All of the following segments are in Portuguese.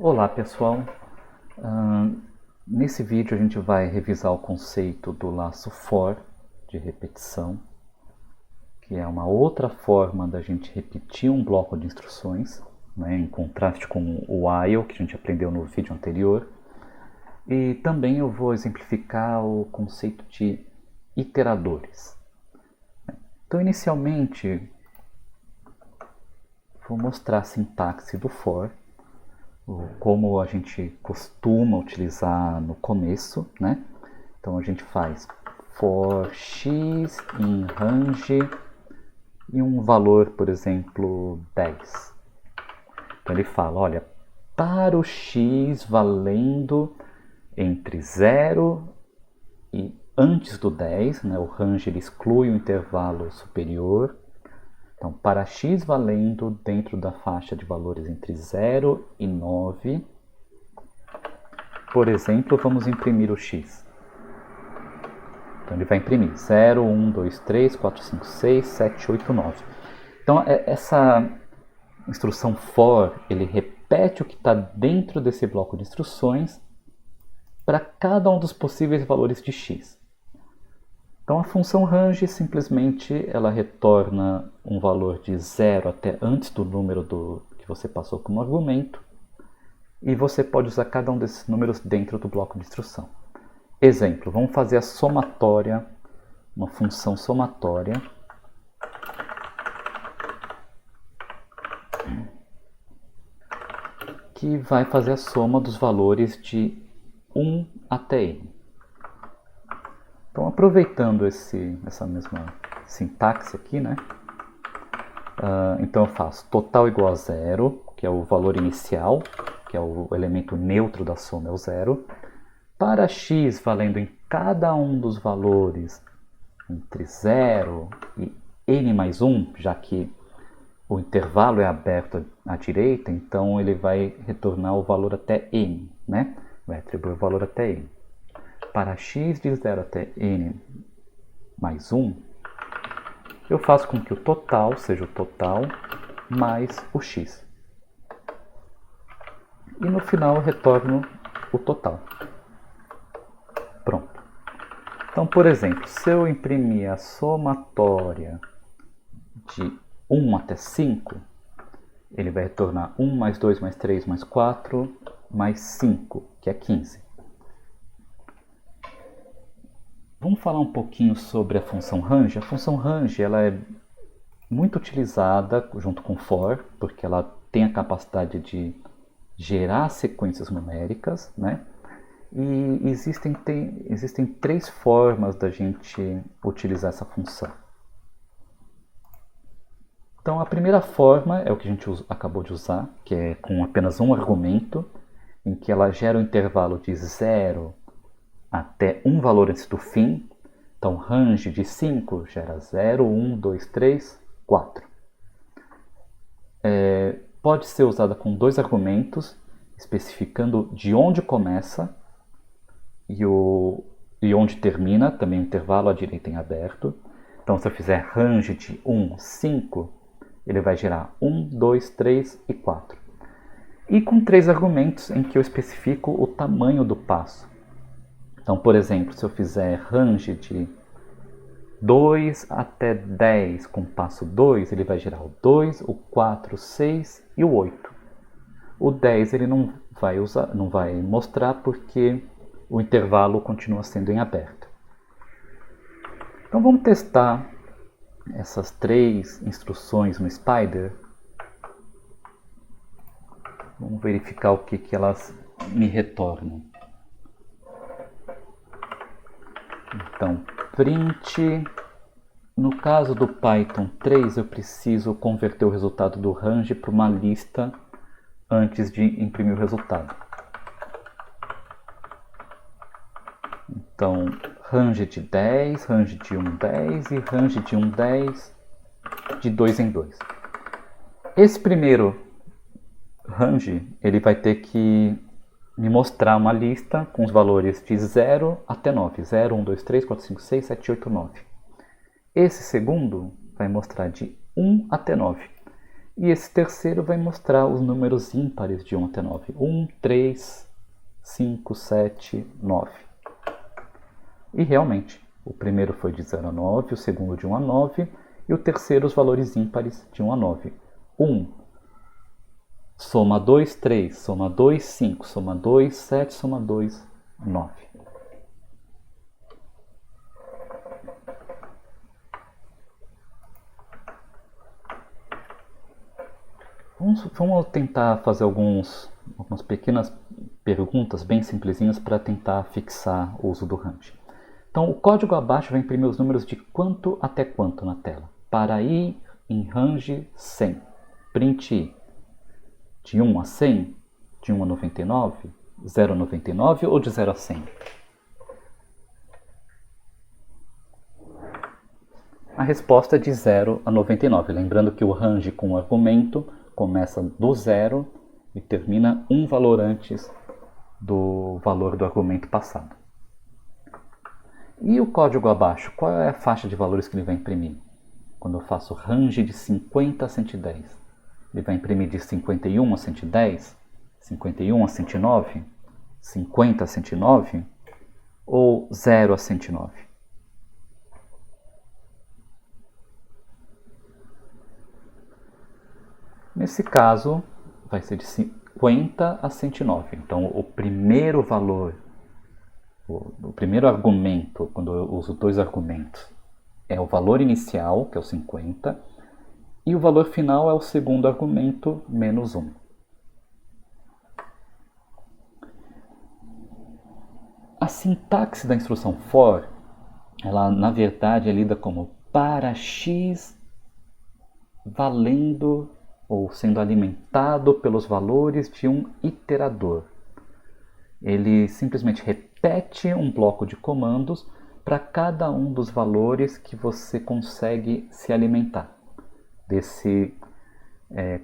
Olá pessoal, nesse vídeo a gente vai revisar o conceito do laço for de repetição, que é uma outra forma da gente repetir um bloco de instruções, né, em contraste com o while que a gente aprendeu no vídeo anterior. E também eu vou exemplificar o conceito de iteradores. Então inicialmente vou mostrar a sintaxe do for, como a gente costuma utilizar no começo, né? Então a gente faz for x em range e um valor, por exemplo, 10. Então ele fala, olha, para o x valendo entre 0 e antes do 10, né? O range ele exclui o intervalo superior. Então, para x valendo dentro da faixa de valores entre 0 e 9, por exemplo, vamos imprimir o x. Então, ele vai imprimir 0, 1, 2, 3, 4, 5, 6, 7, 8, 9. Então, essa instrução for, ele repete o que está dentro desse bloco de instruções para cada um dos possíveis valores de x. Então a função range simplesmente ela retorna um valor de 0 até antes do número que você passou como argumento, e você pode usar cada um desses números dentro do bloco de instrução. Exemplo, vamos fazer a somatória, uma função somatória, que vai fazer a soma dos valores de 1 até n. Então, aproveitando essa mesma sintaxe aqui, né? Então eu faço total igual a 0, que é o valor inicial, que é o elemento neutro da soma, é o 0. Para x valendo em cada um dos valores entre 0 e n mais 1, já que o intervalo é aberto à direita, então ele vai retornar o valor até n, né? Vai atribuir o valor até n. Para x de 0 até n mais 1, eu faço com que o total seja o total mais o x. E no final eu retorno o total. Pronto. Então, por exemplo, se eu imprimir a somatória de 1 até 5, ele vai retornar 1 mais 2 mais 3 mais 4 mais 5, que é 15. Vamos falar um pouquinho sobre a função range. A função range ela é muito utilizada junto com for, porque ela tem a capacidade de gerar sequências numéricas, né? E existem três formas da gente utilizar essa função. Então a primeira forma é o que a gente acabou de usar, que é com apenas um argumento, em que ela gera um intervalo de 0 até um valor antes do fim. Então, range de 5 gera 0, 1, 2, 3, 4. Pode ser usada com dois argumentos, especificando de onde começa e onde termina, também o intervalo à direita em aberto. Então, se eu fizer range de 1, 5, ele vai gerar 1, 2, 3 e 4. E com três argumentos em que eu especifico o tamanho do passo. Então, por exemplo, se eu fizer range de 2 até 10 com passo 2, ele vai gerar o 2, o 4, o 6 e o 8. O 10 ele não vai mostrar porque o intervalo continua sendo em aberto. Então vamos testar essas três instruções no Spider. Vamos verificar o que elas me retornam. Então, print, no caso do Python 3, eu preciso converter o resultado do range para uma lista antes de imprimir o resultado. Então, range de 10, range de 1, 10 e range de 1, 10, de 2 em 2. Esse primeiro range, ele vai ter que me mostrar uma lista com os valores de 0 até 9. 0, 1, 2, 3, 4, 5, 6, 7, 8, 9. Esse segundo vai mostrar de 1 até 9. E esse terceiro vai mostrar os números ímpares de 1 até 9. 1, 3, 5, 7, 9. E realmente, o primeiro foi de 0 a 9, o segundo de 1 a 9 e o terceiro os valores ímpares de 1 a 9. 1, soma 2, 3, soma 2, 5, soma 2, 7, soma 2, 9. Vamos tentar fazer algumas pequenas perguntas bem simplesinhas para tentar fixar o uso do range. Então, o código abaixo vai imprimir os números de quanto até quanto na tela. Para i em range 100, print i. De 1 a 100, de 1 a 99, 0 a 99 ou de 0 a 100? A resposta é de 0 a 99. Lembrando que o range com o argumento começa do 0 e termina um valor antes do valor do argumento passado. E o código abaixo, qual é a faixa de valores que ele vai imprimir? Quando eu faço range de 50 a 110, ele vai imprimir de 51 a 110, 51 a 109, 50 a 109 ou 0 a 109? Nesse caso, vai ser de 50 a 109. Então, o primeiro valor, o primeiro argumento, quando eu uso dois argumentos, é o valor inicial, que é o 50, e o valor final é o segundo argumento, menos 1. A sintaxe da instrução for, ela na verdade é lida como para x valendo ou sendo alimentado pelos valores de um iterador. Ele simplesmente repete um bloco de comandos para cada um dos valores que você consegue se alimentar desse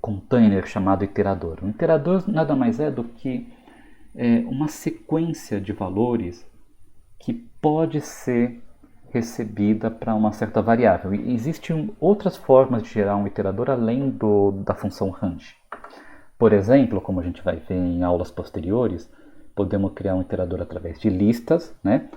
container chamado iterador. O iterador nada mais é do que uma sequência de valores que pode ser recebida para uma certa variável. E existem outras formas de gerar um iterador além da função range. Por exemplo, como a gente vai ver em aulas posteriores, podemos criar um iterador através de listas, né?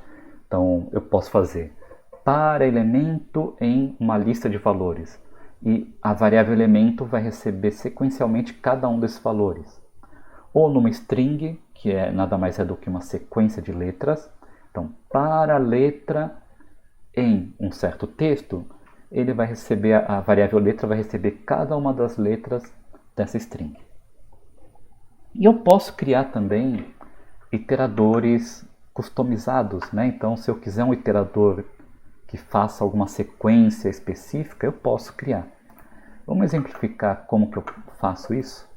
Então, eu posso fazer para elemento em uma lista de valores. E a variável elemento vai receber sequencialmente cada um desses valores. Ou numa string, que nada mais é do que uma sequência de letras. Então, para letra em um certo texto, ele vai receber, a variável letra vai receber cada uma das letras dessa string. E eu posso criar também iteradores customizados, né? Então, se eu quiser um iterador que faça alguma sequência específica, eu posso criar. Vamos exemplificar como que eu faço isso?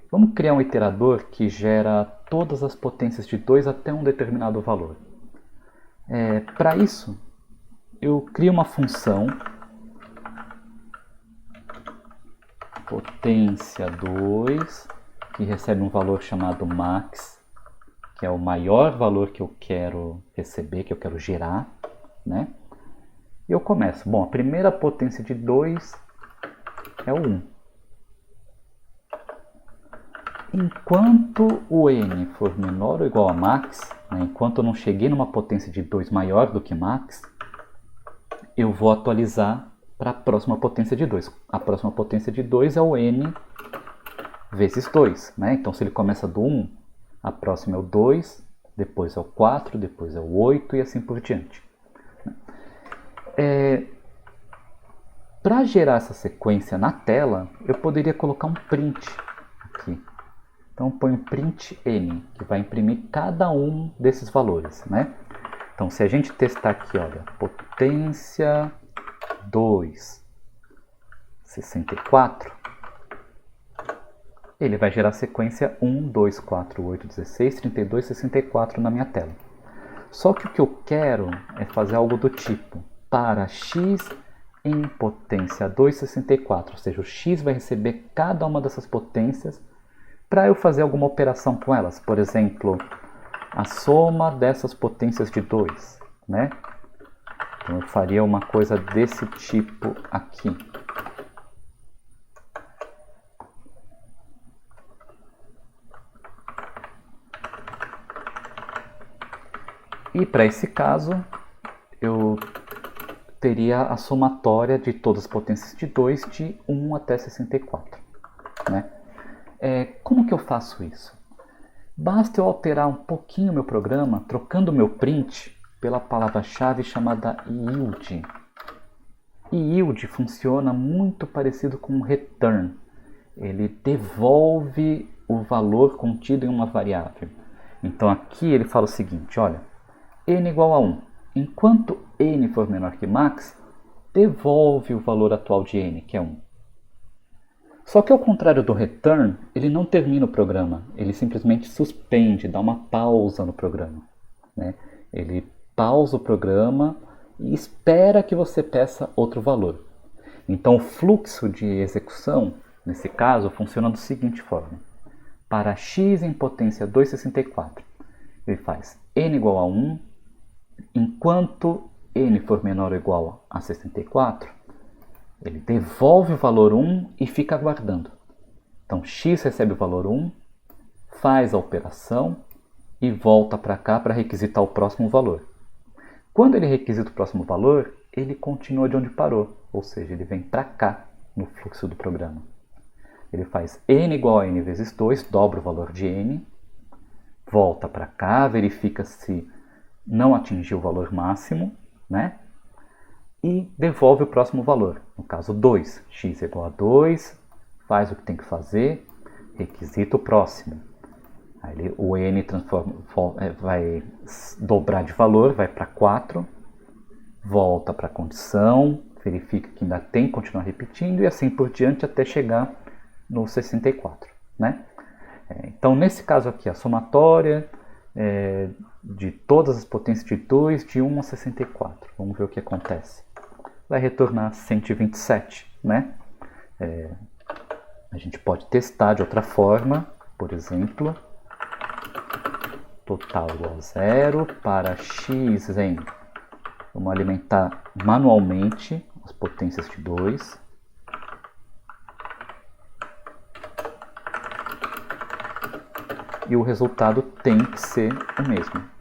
Vamos criar um iterador que gera todas as potências de 2 até um determinado valor. Para isso, eu crio uma função potência 2, que recebe um valor chamado max, que é o maior valor que eu quero receber, que eu quero gerar, né? E eu começo. Bom, a primeira potência de 2 é o 1. Enquanto o n for menor ou igual a max, né, enquanto eu não cheguei numa potência de 2 maior do que max, eu vou atualizar para a próxima potência de 2. A próxima potência de 2 é o n vezes 2. Né? Então, se ele começa do 1, a próxima é o 2, depois é o 4, depois é o 8 e assim por diante. Para gerar essa sequência na tela, eu poderia colocar um print aqui. Então, põe um print n, que vai imprimir cada um desses valores, né? Então, se a gente testar aqui, olha, potência 2, 64, ele vai gerar a sequência 1, 2, 4, 8, 16, 32, 64 na minha tela. Só que o que eu quero é fazer algo do tipo, para x em potência 2, 64, ou seja, o x vai receber cada uma dessas potências para eu fazer alguma operação com elas. Por exemplo, a soma dessas potências de 2, né? Então eu faria uma coisa desse tipo aqui. E para esse caso, eu teria a somatória de todas as potências de 2 de 1 até 64. Né? Como que eu faço isso? Basta eu alterar um pouquinho o meu programa, trocando o meu print pela palavra-chave chamada yield. E yield funciona muito parecido com return. Ele devolve o valor contido em uma variável. Então aqui ele fala o seguinte, olha, n igual a 1. Enquanto n for menor que max, devolve o valor atual de n, que é 1. Só que ao contrário do return, ele não termina o programa, ele simplesmente suspende, dá uma pausa no programa. Né? Ele pausa o programa e espera que você peça outro valor. Então o fluxo de execução, nesse caso, funciona da seguinte forma. Para x em potência 264, ele faz n igual a 1, enquanto n for menor ou igual a 64, ele devolve o valor 1 e fica aguardando. Então x recebe o valor 1, faz a operação e volta para cá para requisitar o próximo valor. Quando ele requisita o próximo valor, ele continua de onde parou, ou seja, ele vem para cá no fluxo do programa. Ele faz n igual a n vezes 2, dobra o valor de n, volta para cá, verifica se não atingiu o valor máximo, né? E devolve o próximo valor, no caso 2, x igual a 2, faz o que tem que fazer, requisita o próximo. Aí o n vai dobrar de valor, vai para 4, volta para a condição, verifica que ainda tem que continuar repetindo e assim por diante até chegar no 64. Né? Então nesse caso aqui a somatória de todas as potências de 2 de 1 a 64. Vamos ver o que acontece. Vai retornar 127. Né? A gente pode testar de outra forma, por exemplo, total igual a 0 para x em, vamos alimentar manualmente as potências de 2. E o resultado tem que ser o mesmo.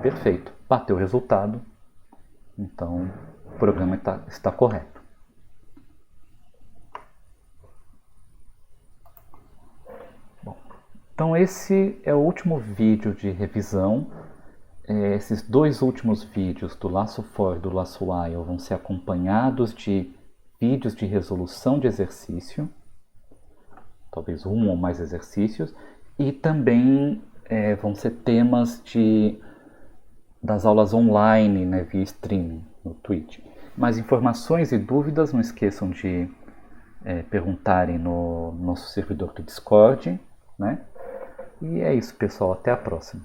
Perfeito, bateu o resultado, então o programa está correto. Bom, então esse é o último vídeo de revisão. Esses dois últimos vídeos do laço for e do laço while vão ser acompanhados de vídeos de resolução de exercício, talvez um ou mais exercícios, e também vão ser temas das aulas online, né, via streaming no Twitch. Mais informações e dúvidas, não esqueçam de perguntarem no nosso servidor do Discord, né? E é isso, pessoal, até a próxima.